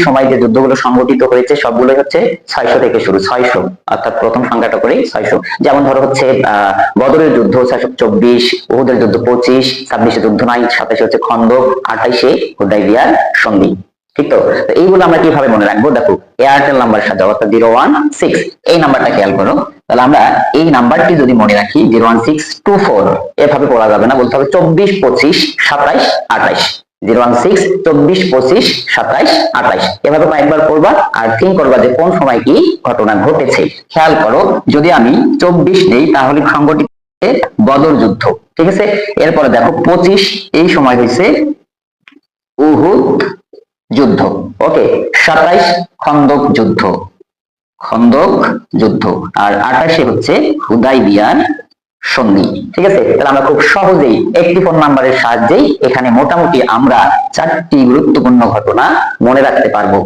সময় যে যুদ্ধগুলো সংগঠিত হয়েছে সবগুলোই হচ্ছে 600 থেকে শুরু, 600 অর্থাৎ প্রথম সংখ্যাটা করে 600। যেমন ধরো হচ্ছে বদরের যুদ্ধ 624, উহুদের যুদ্ধ 25, 26 যুদ্ধ নাই, 27 হচ্ছে খন্দক, 28 হুদাইবিয়ার সন্ধি। ঠিক তো? এইগুলো আমরা কিভাবে মনে রাখবো? দেখো এয়ারটেল নাম্বার সাথে অর্থাৎ 016, এই নাম্বারটা খেয়াল করো। তাহলে আমরা এই নাম্বারটি যদি মনে রাখি 01624, এভাবে পড়া যাবে না, বলতে হবে 24, 25, 27, 28। 016, 24, 25, 27, 28 এভাবে কয়েকবার পড়বা আর থিঙ্ক করবা যে কোন সময় কি ঘটনা ঘটেছে। খেয়াল করো, যদি আমি 24 দেই তাহলে সংগঠিত বদর যুদ্ধ, ঠিক আছে। এরপরে দেখো 25, এই সময় হয়েছে উহুদ যুদ্ধ, ওকে। 27 খন্দক যুদ্ধ, আর 28 হচ্ছে হুদাইবিয়ার সন্ধি, ঠিক আছে। তাহলে আমরা খুব সহজেই একটি ফোন নাম্বারের সাহায্যেই এখানে মোটামুটি আমরা 4টি গুরুত্বপূর্ণ ঘটনা মনে রাখতে পারবো।